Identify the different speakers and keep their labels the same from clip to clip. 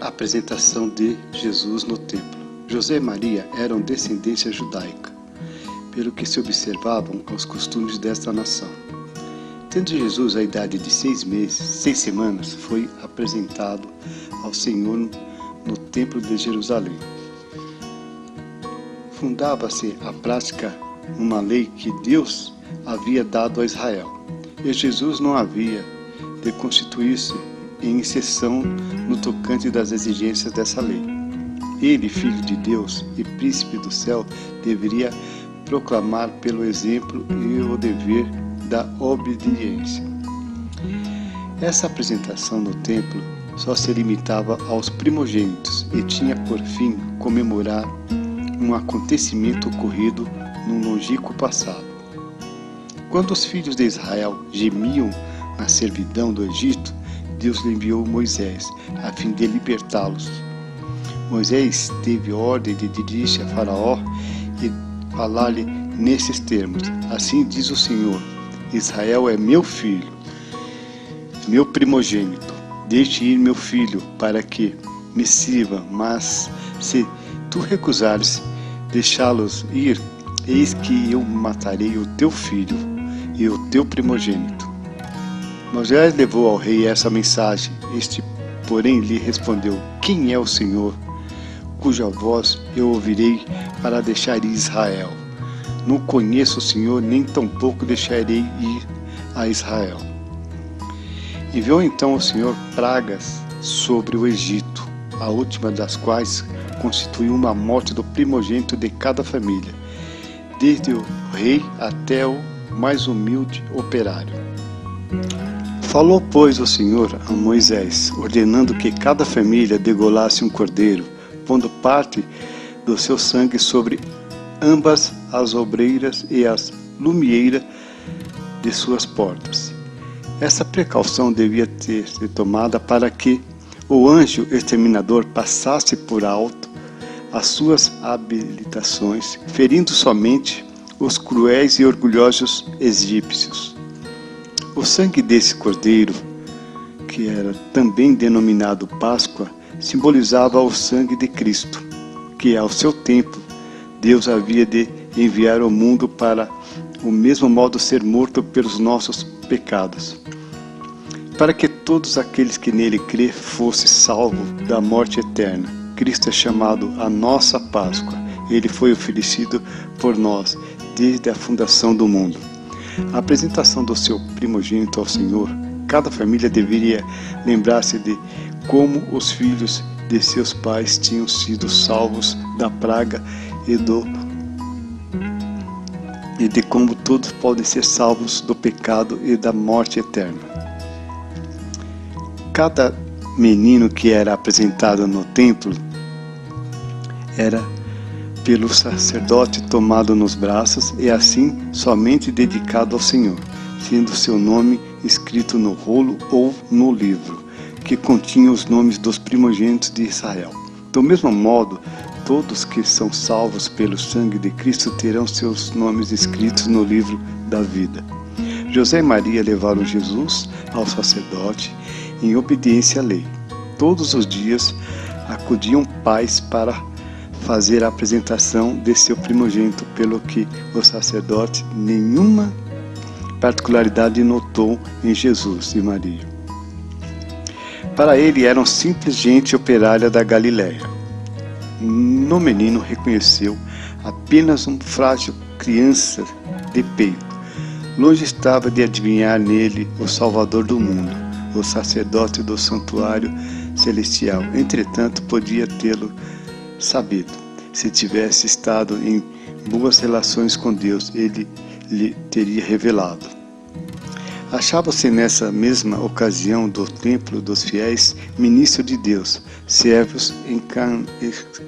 Speaker 1: Apresentação de Jesus no templo. José e Maria eram descendência judaica, pelo que se observavam os costumes desta nação. Tendo Jesus a idade de 6 semanas, foi apresentado ao Senhor no templo de Jerusalém. Fundava-se a prática numa lei que Deus havia dado a Israel, e Jesus não havia de constituir-se em exceção no tocante das exigências dessa lei. Ele, filho de Deus e príncipe do céu, deveria proclamar pelo exemplo e o dever da obediência. Essa apresentação no templo só se limitava aos primogênitos e tinha por fim comemorar um acontecimento ocorrido num longínquo passado. Quando os filhos de Israel gemiam na servidão do Egito, Deus lhe enviou Moisés, a fim de libertá-los. Moisés teve ordem de dirigir-se a Faraó e falar-lhe nesses termos: assim diz o Senhor, Israel é meu filho, meu primogênito. Deixe ir meu filho, para que me sirva, mas se tu recusares deixá-los ir, eis que eu matarei o teu filho e o teu primogênito. Moisés levou ao rei essa mensagem. Este, porém, lhe respondeu: quem é o Senhor, cuja voz eu ouvirei para deixar ir Israel? Não conheço o Senhor, nem tampouco deixarei ir a Israel. Enviou então o Senhor pragas sobre o Egito, a última das quais constituiu uma morte do primogênito de cada família, desde o rei até o mais humilde operário. Falou, pois, o Senhor a Moisés, ordenando que cada família degolasse um cordeiro, pondo parte do seu sangue sobre ambas as obreiras e as lumieiras de suas portas. Essa precaução devia ter sido tomada para que o anjo exterminador passasse por alto as suas habilitações, ferindo somente os cruéis e orgulhosos egípcios. O sangue desse cordeiro, que era também denominado Páscoa, simbolizava o sangue de Cristo, que ao seu tempo Deus havia de enviar ao mundo para o mesmo modo ser morto pelos nossos pecados, para que todos aqueles que nele crê fossem salvos da morte eterna. Cristo é chamado a nossa Páscoa. Ele foi oferecido por nós desde a fundação do mundo. A apresentação do seu primogênito ao Senhor, cada família deveria lembrar-se de como os filhos de seus pais tinham sido salvos da praga e de como todos podem ser salvos do pecado e da morte eterna. Cada menino que era apresentado no templo era pelo sacerdote tomado nos braços e assim somente dedicado ao Senhor, sendo seu nome escrito no rolo ou no livro, que continha os nomes dos primogênitos de Israel. Do mesmo modo, todos que são salvos pelo sangue de Cristo terão seus nomes escritos no livro da vida. José e Maria levaram Jesus ao sacerdote em obediência à lei. Todos os dias acudiam pais para fazer a apresentação de seu primogênito, pelo que o sacerdote nenhuma particularidade notou em Jesus e Maria. Para ele eram simples gente operária da Galiléia. No menino reconheceu apenas um frágil criança de peito. Longe estava de adivinhar nele o Salvador do mundo, o sacerdote do santuário celestial. Entretanto, podia tê-lo sabido. Se tivesse estado em boas relações com Deus, ele lhe teria revelado. Achava-se nessa mesma ocasião do templo dos fiéis, ministro de Deus, servos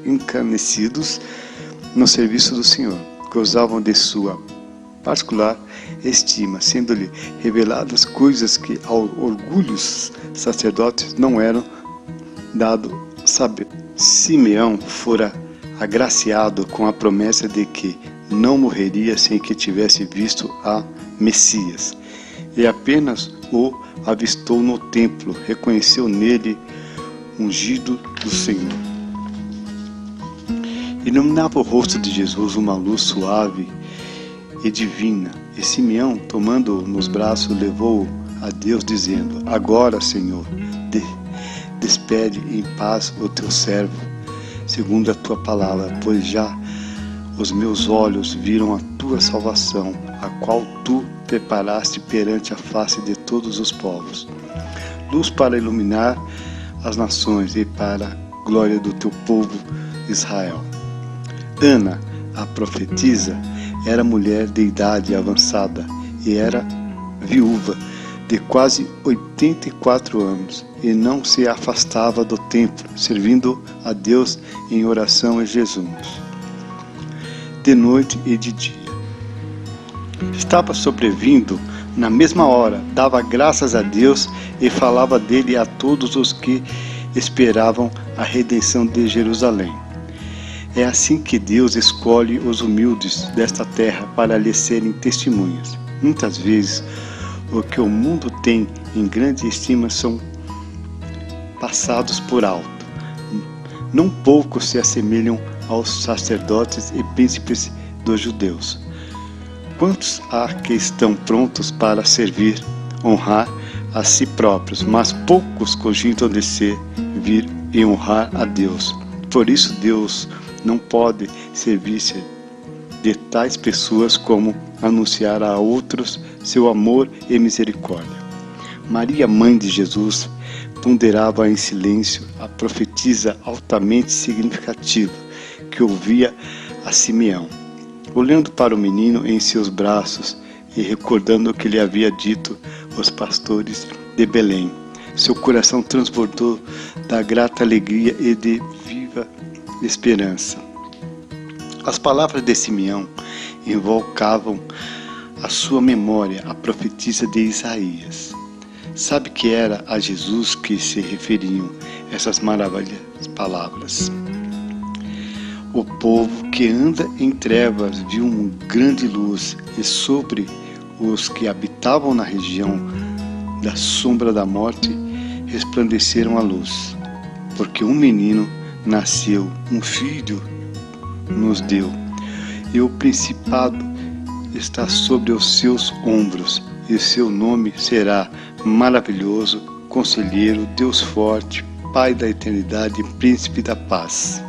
Speaker 1: encarnecidos no serviço do Senhor, gozavam de sua particular estima, sendo-lhe reveladas coisas que aos orgulhosos sacerdotes não eram dado saber. Simeão fora agraciado com a promessa de que não morreria sem que tivesse visto a Messias, e apenas o avistou no templo, reconheceu nele ungido do Senhor. Iluminava o rosto de Jesus uma luz suave e divina, e Simeão, tomando-o nos braços, levou-o a Deus, dizendo: Agora, Senhor, despede em paz o teu servo, segundo a tua palavra, pois já os meus olhos viram a tua salvação, a qual tu preparaste perante a face de todos os povos, luz para iluminar as nações e para a glória do teu povo Israel. Ana, a profetisa, era mulher de idade avançada e era viúva de quase 84 anos e não se afastava do templo, servindo a Deus em oração e jejuns, de noite e de dia. Estava sobrevindo na mesma hora, dava graças a Deus e falava dele a todos os que esperavam a redenção de Jerusalém. É assim que Deus escolhe os humildes desta terra para lhe serem testemunhas. Muitas vezes, o que o mundo tem em grande estima são passados por alto. Não poucos se assemelham aos sacerdotes e príncipes dos judeus. Quantos há que estão prontos para servir, honrar a si próprios, mas poucos cogitam de servir e honrar a Deus. Por isso Deus não pode servir-se de tais pessoas como anunciar a outros seu amor e misericórdia. Maria, mãe de Jesus, ponderava em silêncio a profetisa altamente significativa que ouvia a Simeão, olhando para o menino em seus braços e recordando o que lhe havia dito os pastores de Belém. Seu coração transbordou da grata alegria e de viva esperança. As palavras de Simeão invocavam à sua memória a profetisa de Isaías. Sabe que era a Jesus que se referiam essas maravilhosas palavras. O povo que anda em trevas viu uma grande luz, e sobre os que habitavam na região da sombra da morte resplandeceram a luz, porque um menino nasceu, um filho nos deu, e o principado está sobre os seus ombros, e seu nome será Maravilhoso, Conselheiro, Deus Forte, Pai da Eternidade, Príncipe da Paz.